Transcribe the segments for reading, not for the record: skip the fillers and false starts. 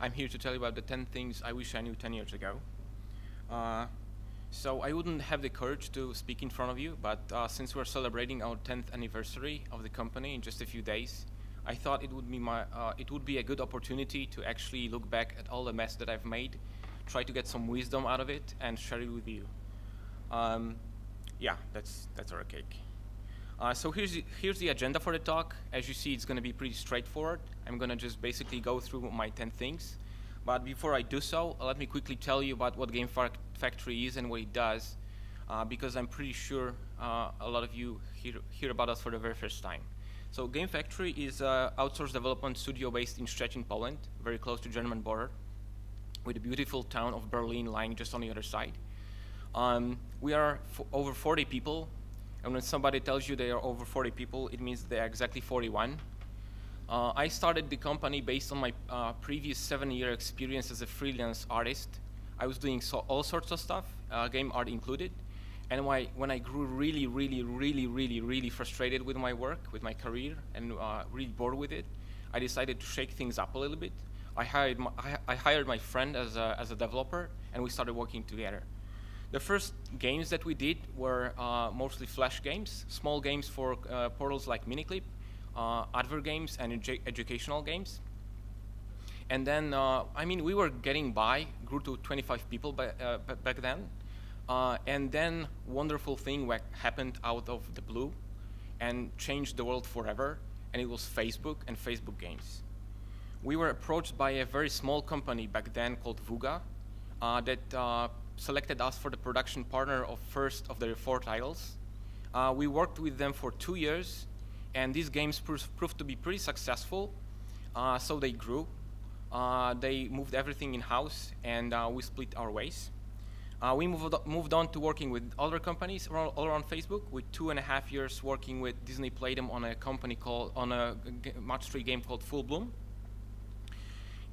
I'm here to tell you about the 10 things I wish I knew 10 years ago. So I wouldn't have the courage to speak in front of you, but since we're celebrating our 10th anniversary of the company in just a few days, I thought it would be a good opportunity to actually look back at all the mess that I've made, try to get some wisdom out of it, and share it with you. Yeah, that's our cake. So here's the agenda for the talk. As you see, it's going to be pretty straightforward. I'm going to just basically go through my 10 things. But before I do so, let me quickly tell you about what Game Factory is and what it does, because I'm pretty sure a lot of you hear about us for the very first time. So Game Factory is an outsourced development studio based in Szczecin, Poland, very close to German border, with the beautiful town of Berlin lying just on the other side. We are over 40 people. And when somebody tells you they are over 40 people, it means they are exactly 41. I started the company based on my previous 7-year experience as a freelance artist. I was doing all sorts of stuff, game art included. And when I grew really frustrated with my work, with my career, and really bored with it, I decided to shake things up a little bit. I hired my friend as a developer, and we started working together. The first games that we did were mostly Flash games, small games for portals like Miniclip, advert games, and educational games. And then, we were getting by, grew to 25 people back then. And then wonderful thing happened out of the blue and changed the world forever, and it was Facebook and Facebook games. We were approached by a very small company back then called Vuga that selected us for the production partner of first of their 4 titles. We worked with them for 2 years, and these games proved to be pretty successful, so they grew. They moved everything in-house, and we split our ways. We moved on to working with other companies all around Facebook, with 2.5 years working with Disney Playdom on a match 3 game called Full Bloom.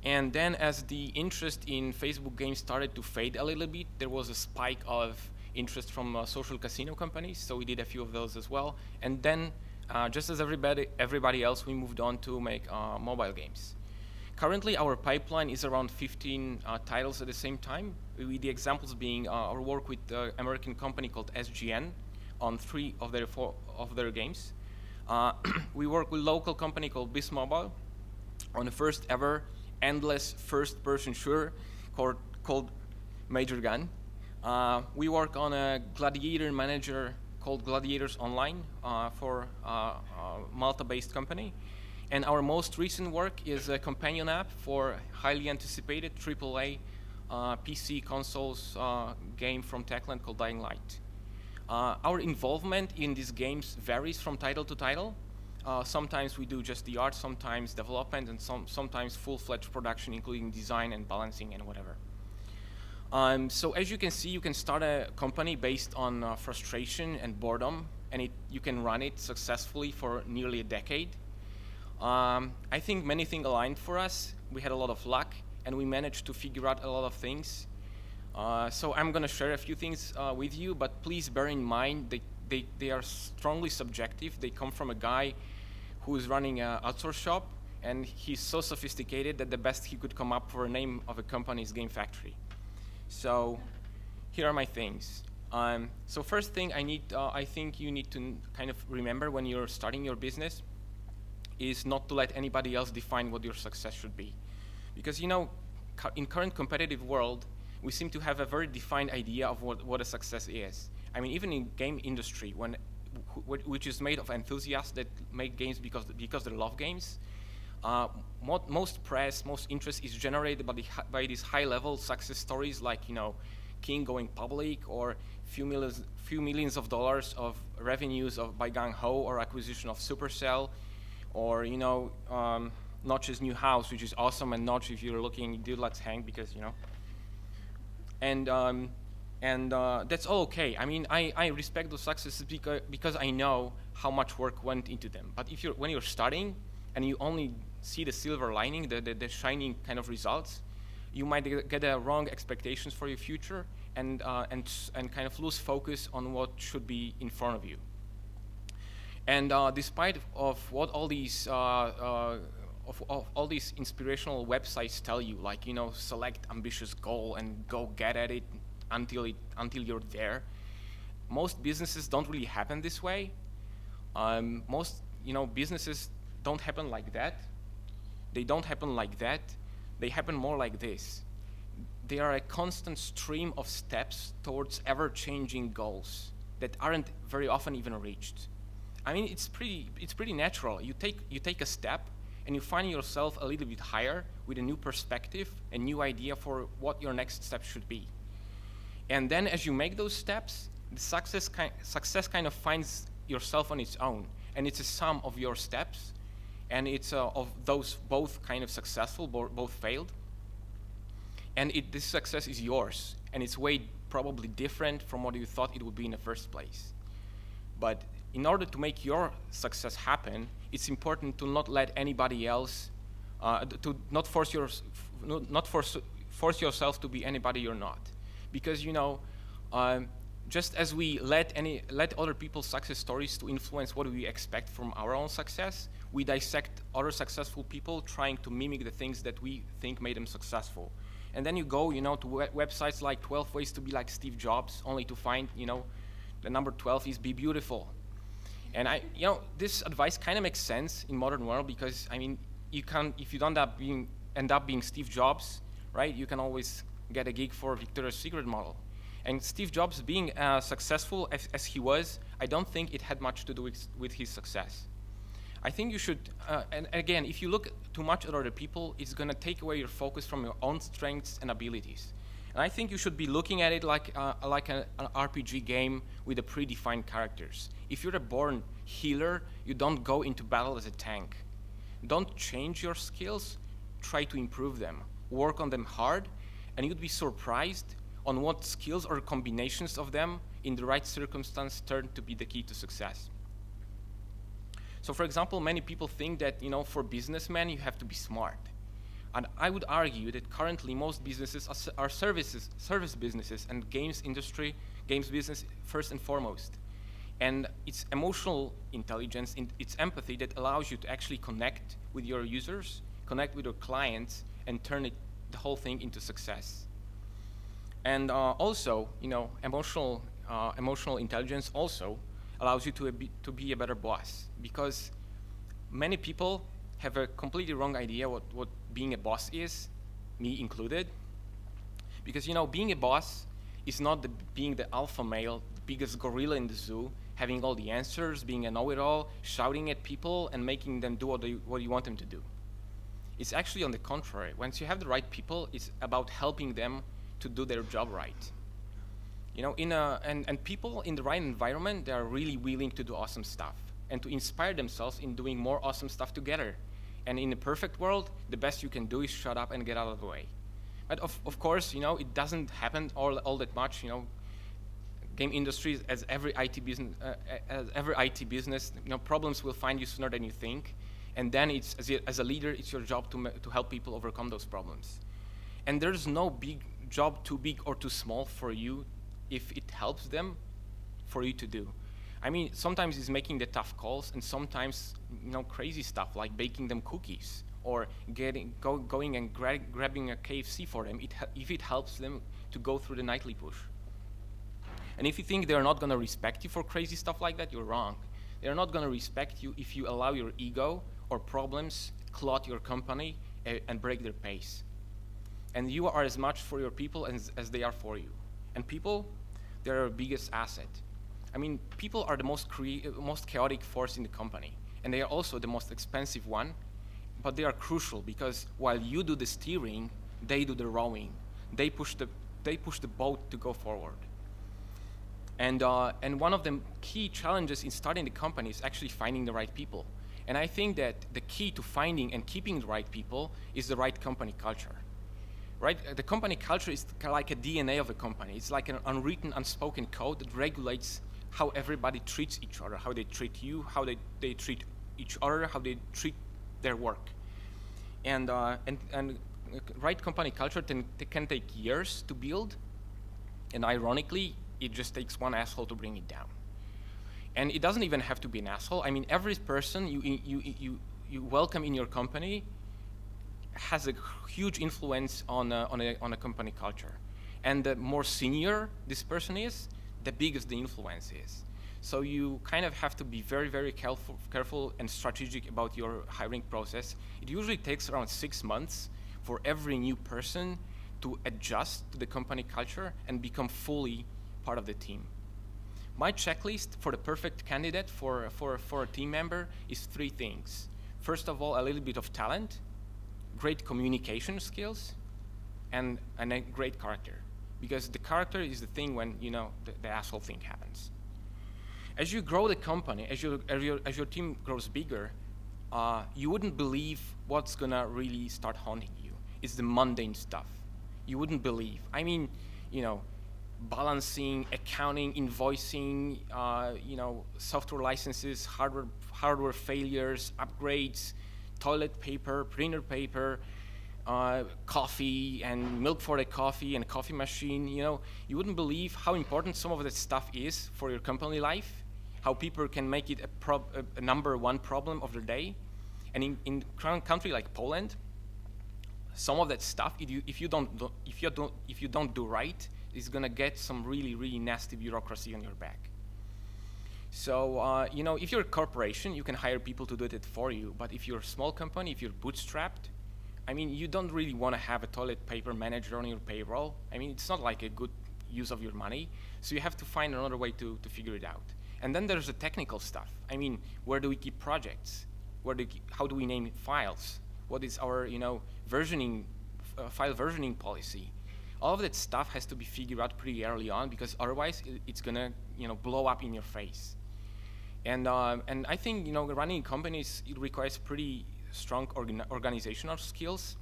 And then as the interest in Facebook games started to fade a little bit, there was a spike of interest from social casino companies, so we did a few of those as well. And then, just as everybody else, we moved on to make mobile games. Currently, our pipeline is around 15 titles at the same time, with the examples being our work with an American company called SGN on 3 of their games. We work with a local company called BizMobile on the first ever endless first-person shooter called Major Gun. We work on a gladiator manager called Gladiators Online for a Malta-based company. And our most recent work is a companion app for highly anticipated AAA PC consoles game from Techland called Dying Light. Our involvement in these games varies from title to title. Sometimes we do just the art, sometimes development, and sometimes full-fledged production, including design and balancing and whatever. So as you can see, you can start a company based on frustration and boredom, and you can run it successfully for nearly a decade. I think many things aligned for us. We had a lot of luck, and we managed to figure out a lot of things. So I'm going to share a few things with you, but please bear in mind they are strongly subjective. They come from a guy who is running an outsource shop, and he's so sophisticated that the best he could come up for a name of a company is Game Factory. So here are my things. So first thing I think you need to kind of remember when you're starting your business is not to let anybody else define what your success should be. Because in current competitive world, we seem to have a very defined idea of what a success is. I mean, even in game industry, which is made of enthusiasts that make games because they love games, most press, most interest is generated by these high-level success stories like King going public, or few millions of dollars of revenues by Gang Ho, or acquisition of Supercell, or Notch's new house, which is awesome, and Notch, if you're looking, dude, let's hang, because and that's all okay. I mean, I respect those successes because I know how much work went into them. But when you're starting and you only see the silver lining, the shining kind of results, you might get wrong expectations for your future and kind of lose focus on what should be in front of you. And despite of what all these of all these inspirational websites tell you, like, select ambitious goal and go get at it until you're there. Most businesses don't really happen this way. Most businesses don't happen like that. They don't happen like that. They happen more like this. They are a constant stream of steps towards ever-changing goals that aren't very often even reached. I mean, it's pretty natural. You take a step, and you find yourself a little bit higher with a new perspective, a new idea for what your next step should be. And then, as you make those steps, the success kind of finds yourself on its own, and it's a sum of your steps, and it's of those both kind of successful, both failed. And this success is yours, and it's way probably different from what you thought it would be in the first place. But in order to make your success happen, it's important to not let anybody else, to not force yourself to be anybody you're not, because just as we let other people's success stories to influence what we expect from our own success, we dissect other successful people trying to mimic the things that we think made them successful. And then you go, to websites like 12 Ways to Be Like Steve Jobs, only to find, the number 12 is be beautiful. And this advice kind of makes sense in modern world because, I mean, if you don't end up being Steve Jobs, right? You can always get a gig for Victoria's Secret model. And Steve Jobs being successful as he was, I don't think it had much to do with his success. I think you should, and again, if you look too much at other people, it's going to take away your focus from your own strengths and abilities. And I think you should be looking at it like an RPG game with a predefined characters. If you're a born healer, you don't go into battle as a tank. Don't change your skills, try to improve them. Work on them hard, and you'd be surprised on what skills or combinations of them in the right circumstance turn to be the key to success. So for example, many people think that, for businessmen, you have to be smart. And I would argue that currently most businesses are service businesses, and games business first and foremost. And it's emotional intelligence, it's empathy that allows you to actually connect with your users, connect with your clients, and turn the whole thing into success. And also, emotional intelligence also allows you to be a better boss, because many people have a completely wrong idea what being a boss is, me included. Because being a boss is not being the alpha male, biggest gorilla in the zoo, having all the answers, being a know-it-all, shouting at people and making them do what you want them to do. It's actually on the contrary. Once you have the right people, it's about helping them to do their job right. And people in the right environment, they are really willing to do awesome stuff and to inspire themselves in doing more awesome stuff together. And in a perfect world, the best you can do is shut up and get out of the way. But of course, it doesn't happen all that much. Game industries, as every IT business, problems will find you sooner than you think. And then it's as a leader, it's your job to help people overcome those problems. And there's no big job too big or too small for you if it helps them for you to do. I mean, sometimes it's making the tough calls, and sometimes crazy stuff like baking them cookies or going and grabbing a KFC for them if it helps them to go through the nightly push. And if you think they're not going to respect you for crazy stuff like that, you're wrong. They're not going to respect you if you allow your ego or problems clot your company and break their pace. And you are as much for your people as they are for you. And people, they're our biggest asset. I mean, people are the most chaotic force in the company, and they are also the most expensive one, but they are crucial because while you do the steering, they do the rowing. They push the boat to go forward. And one of the key challenges in starting the company is actually finding the right people. And I think that the key to finding and keeping the right people is the right company culture. Right? The company culture is like a DNA of a company. It's like an unwritten, unspoken code that regulates how everybody treats each other, how they treat you, how they treat each other, how they treat their work. And right company culture can take years to build, and ironically, it just takes one asshole to bring it down. And it doesn't even have to be an asshole. I mean, every person you welcome in your company has a huge influence on a company culture. And the more senior this person is, the bigger the influence is. So you kind of have to be very, very careful and strategic about your hiring process. It usually takes around 6 months for every new person to adjust to the company culture and become fully part of the team. My checklist for the perfect candidate for a team member is 3 things. First of all, a little bit of talent, great communication skills, and a great character. Because the character is the thing when, you know, the asshole thing happens. As you grow the company, as your team grows bigger, you wouldn't believe what's gonna really start haunting you. It's the mundane stuff. You wouldn't believe. I mean, you know, balancing, accounting, invoicing, you know, software licenses, hardware failures, upgrades, toilet paper, printer paper, coffee and milk for the coffee and a coffee machine. You know, you wouldn't believe how important some of that stuff is for your company life, how people can make it a number 1 problem of their day. And in a country like Poland, some of that stuff, if you don't do right, is gonna get some really, really nasty bureaucracy on your back. So, you know, if you're a corporation, you can hire people to do it for you. But if you're a small company, if you're bootstrapped, I mean, you don't really want to have a toilet paper manager on your payroll. I mean, it's not like a good use of your money. So you have to find another way to figure it out. And then there's the technical stuff. I mean, where do we keep projects? How do we name files? What is our, you know, versioning, file versioning policy? All of that stuff has to be figured out pretty early on, because otherwise it's gonna, you know, blow up in your face. And I think, you know, running companies, it requires pretty strong organizational skills,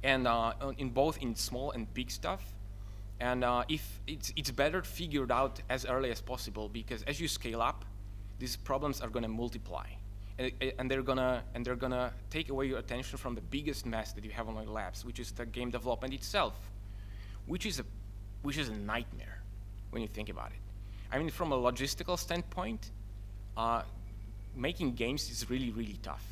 and in both in small and big stuff. And if it's better figured out as early as possible, because as you scale up, these problems are going to multiply, and they're gonna take away your attention from the biggest mess that you have on your laps, which is the game development itself, which is a nightmare when you think about it. I mean, from a logistical standpoint, making games is really, really tough.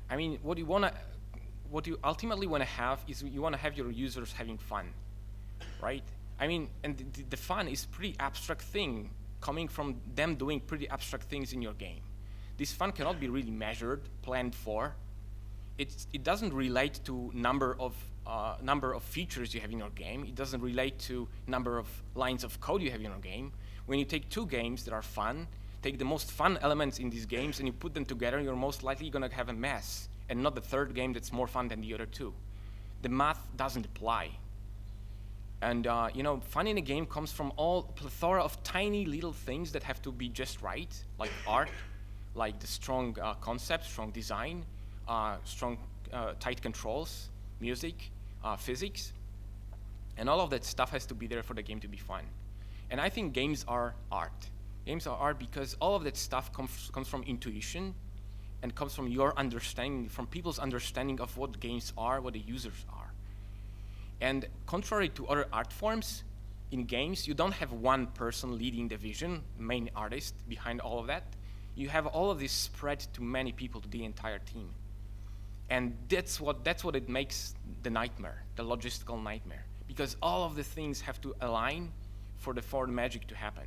I mean, what you ultimately want to have is you want to have your users having fun, right? I mean, and the fun is pretty abstract thing coming from them doing pretty abstract things in your game. This fun cannot be really measured, planned for. It doesn't relate to number of features you have in your game. It doesn't relate to number of lines of code you have in your game. When you take 2 games that are fun, take the most fun elements in these games and you put them together, you're most likely going to have a mess, and not the 3rd game that's more fun than the other 2. The math doesn't apply. And you know, fun in a game comes from all plethora of tiny little things that have to be just right, like art, like the strong concept, strong design, strong tight controls, music, physics, and all of that stuff has to be there for the game to be fun. And I think games are art. Games are art because all of that stuff comes from intuition and comes from your understanding, from people's understanding of what games are, what the users are. And contrary to other art forms, in games, you don't have one person leading the vision, main artist behind all of that. You have all of this spread to many people, to the entire team. And that's what it makes the nightmare, the logistical nightmare, because all of the things have to align for the magic to happen.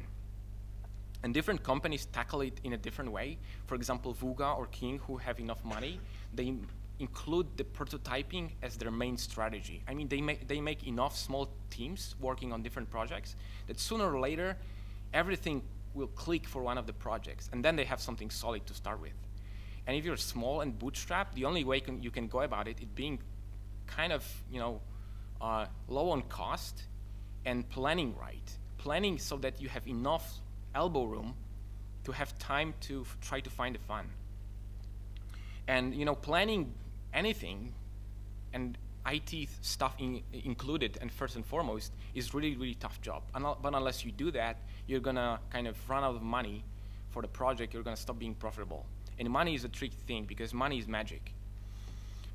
And different companies tackle it in a different way. For example, Vuga or King, who have enough money, they include the prototyping as their main strategy. I mean, they make enough small teams working on different projects that sooner or later, everything will click for one of the projects, and then they have something solid to start with. And if you're small and bootstrapped, the only way you can go about it is being kind of, you know, low on cost and planning right. Planning so that you have enough elbow room to have time to try to find the fun. And, you know, planning anything, and IT stuff included, and first and foremost, is really, really tough job. But unless you do that, you're gonna kind of run out of money for the project. You're gonna stop being profitable. And money is a tricky thing, because money is magic.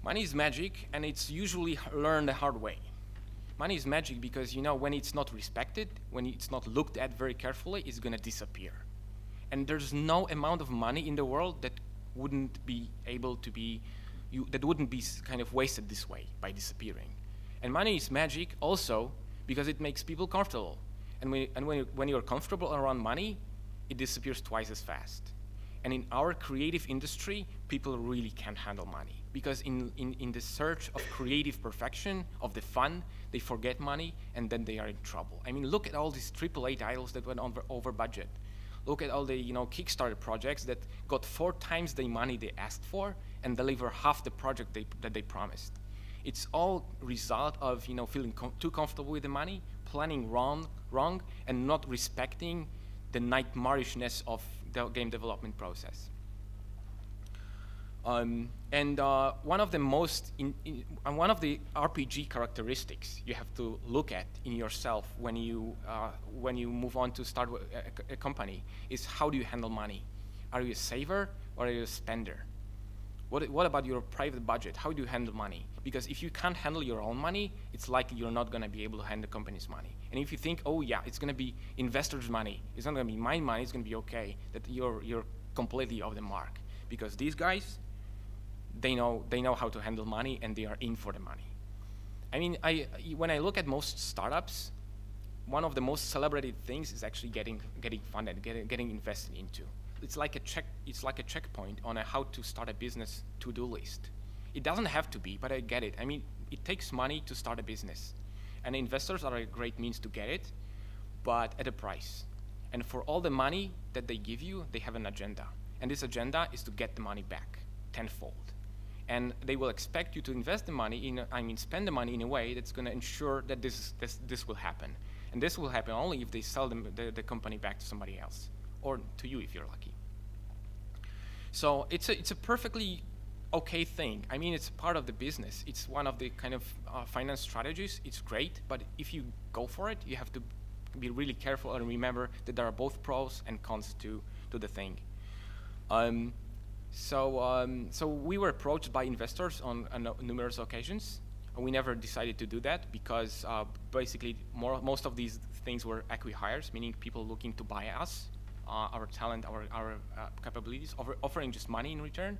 Money is magic, and it's usually learned the hard way. Money is magic because, you know, when it's not respected, when it's not looked at very carefully, it's gonna disappear. And there's no amount of money in the world that wouldn't be able to be that wouldn't be kind of wasted this way by disappearing. And money is magic also because it makes people comfortable. And when you're comfortable around money, it disappears twice as fast. And in our creative industry, people really can't handle money because in the search of creative perfection, of the fun, they forget money and then they are in trouble. I mean, look at all these AAA titles that went over budget. Look at all the Kickstarter projects that got 4 times the money they asked for and deliver half the project that they promised. It's all result of feeling too comfortable with the money, planning wrong, and not respecting the nightmarishness of the game development process. And one of the RPG characteristics you have to look at in yourself when you move on to start a company is how do you handle money? Are you a saver or are you a spender? What about your private budget? How do you handle money? Because if you can't handle your own money, it's likely you're not going to be able to handle the company's money. And if you think, oh yeah, it's going to be investors' money, it's not going to be my money, it's going to be okay, that you're completely off the mark. Because these guys, they know how to handle money and they are in for the money. I mean, when I look at most startups, one of the most celebrated things is actually getting funded, getting invested into. It's like a checkpoint on a how to start a business to-do list. It doesn't have to be, but I get it. I mean, it takes money to start a business, and investors are a great means to get it, but at a price. And for all the money that they give you, they have an agenda, and this agenda is to get the money back tenfold. And they will expect you to invest the money spend the money in a way that's going to ensure that this will happen. And this will happen only if they sell the company back to somebody else, or to you if you're lucky. So it's a perfectly okay thing. I mean, it's part of the business. It's one of the kind of finance strategies. It's great, but if you go for it, you have to be really careful and remember that there are both pros and cons to the thing. So we were approached by investors on numerous occasions. We never decided to do that because basically most of these things were acqui-hires, meaning people looking to buy us, our talent, our capabilities, offering just money in return,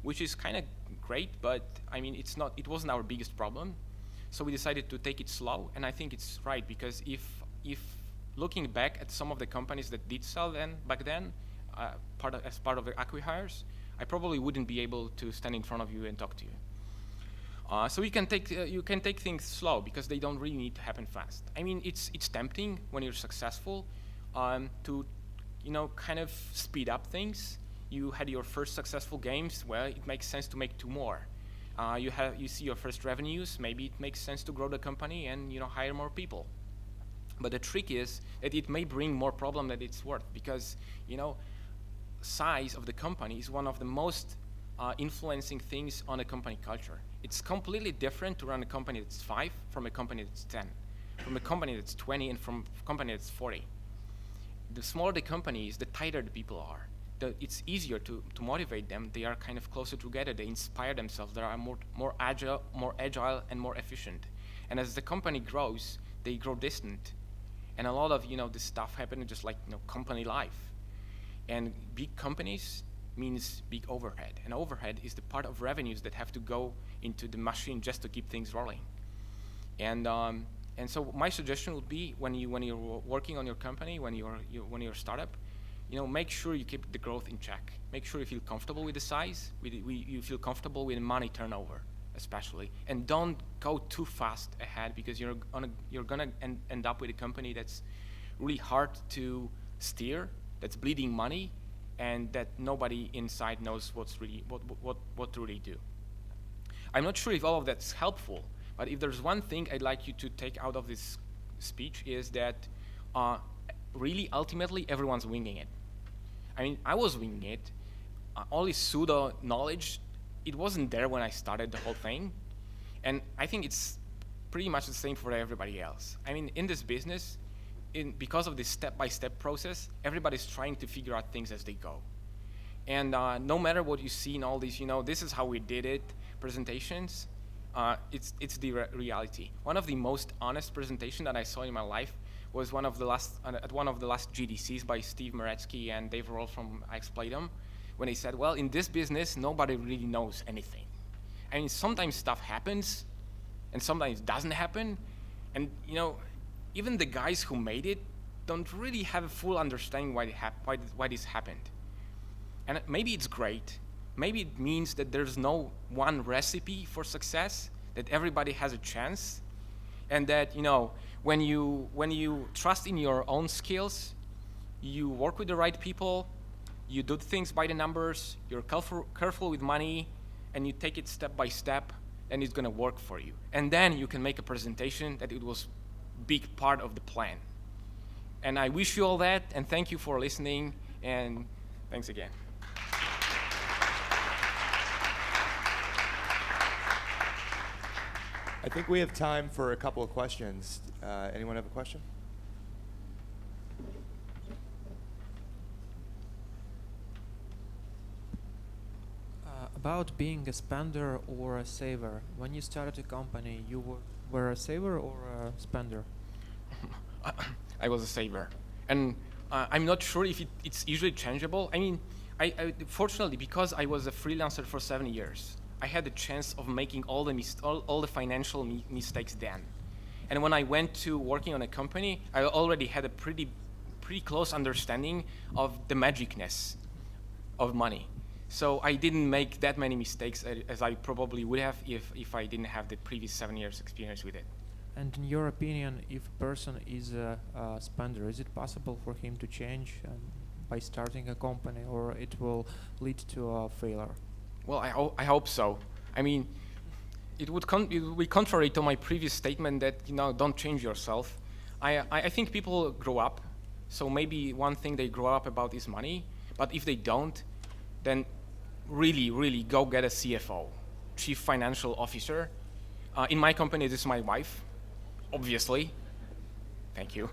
which is kind of great, but I mean, it wasn't our biggest problem. So we decided to take it slow, and I think it's right because if looking back at some of the companies that did sell back then, as part of the acqui-hires, I probably wouldn't be able to stand in front of you and talk to you. So you can take things slow because they don't really need to happen fast. I mean, it's tempting when you're successful to kind of speed up things. You had your first successful games. Well, it makes sense to make 2 more. You see your first revenues. Maybe it makes sense to grow the company and hire more people. But the trick is that it may bring more problem than it's worth because size of the company is one of the most influencing things on a company culture. It's completely different to run a company that's 5 from a company that's 10, from a company that's 20 and from a company that's 40. The smaller the company is, the tighter the people are. It's easier to motivate them. They are kind of closer together. They inspire themselves. They are more agile, and more efficient. And as the company grows, they grow distant. And a lot of this stuff happens just like company life. And big companies means big overhead. And overhead is the part of revenues that have to go into the machine just to keep things rolling. And so my suggestion would be when you're working on your company, when you're a startup, make sure you keep the growth in check. Make sure you feel comfortable with the size, you feel comfortable with money turnover, especially, and don't go too fast ahead because you're gonna end up with a company that's really hard to steer, that's bleeding money, and that nobody inside knows what to really do. I'm not sure if all of that's helpful, but if there's one thing I'd like you to take out of this speech is that really ultimately everyone's winging it. I mean, I was winging it. All this pseudo knowledge, it wasn't there when I started the whole thing. And I think it's pretty much the same for everybody else. I mean, in this business, because of this step-by-step process, everybody's trying to figure out things as they go. And no matter what you see in all these, this is how we did it presentations, it's the reality. One of the most honest presentations that I saw in my life was at one of the last GDCs by Steve Meretsky and Dave Roll from iXploit them, when they said, well, in this business, nobody really knows anything. I mean, sometimes stuff happens, and sometimes it doesn't happen, and even the guys who made it don't really have a full understanding why this happened. And maybe it's great. Maybe it means that there's no one recipe for success, that everybody has a chance, and that when you trust in your own skills, you work with the right people, you do things by the numbers, you're careful with money, and you take it step by step, and it's going to work for you. And then you can make a presentation that it was a big part of the plan. And I wish you all that, and thank you for listening, and thanks again. I think we have time for a couple of questions. Anyone have a question? About being a spender or a saver. When you started a company, you were a saver or a spender? I was a saver. And I'm not sure if it's usually changeable. I mean, I fortunately, because I was a freelancer for 7 years, I had the chance of making all the financial mistakes then. And when I went to working on a company, I already had a pretty close understanding of the magicness of money. So I didn't make that many mistakes as I probably would have if I didn't have the previous 7 years experience with it. And in your opinion, if a person is a spender, is it possible for him to change by starting a company, or it will lead to a failure? Well, I hope so. I mean, it would be contrary to my previous statement that don't change yourself. I think people grow up, so maybe one thing they grow up about is money. But if they don't, then really go get a CFO, Chief Financial Officer. In my company, this is my wife, obviously. Thank you.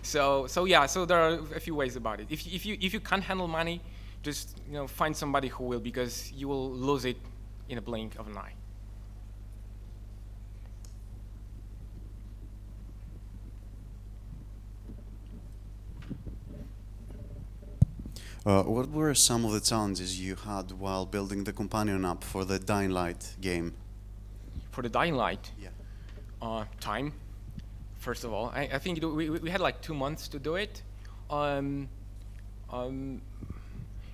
So there are a few ways about it. If you can't handle money, just find somebody who will, because you will lose it in a blink of an eye. What were some of the challenges you had while building the companion app for the Dying Light game? For the Dying Light? Yeah. Time, first of all. I think we had like 2 months to do it.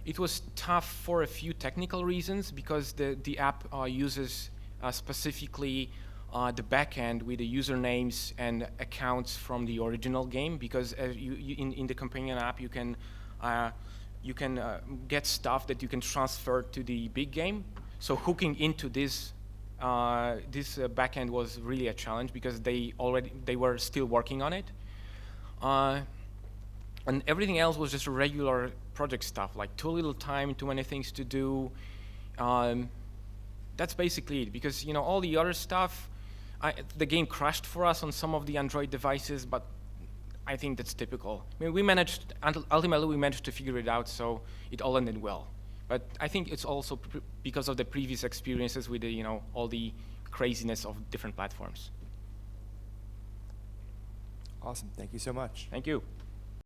It was tough for a few technical reasons, because the app uses specifically the backend with the usernames and accounts from the original game, because in the companion app you can get stuff that you can transfer to the big game. So hooking into this backend was really a challenge, because they were still working on it. And everything else was just regular project stuff, like too little time, too many things to do. That's basically it, because all the other stuff, the game crashed for us on some of the Android devices, but I think that's typical. I mean, ultimately we managed to figure it out, so it all ended well. But I think it's also because of the previous experiences with all the craziness of different platforms. Awesome. Thank you so much. Thank you.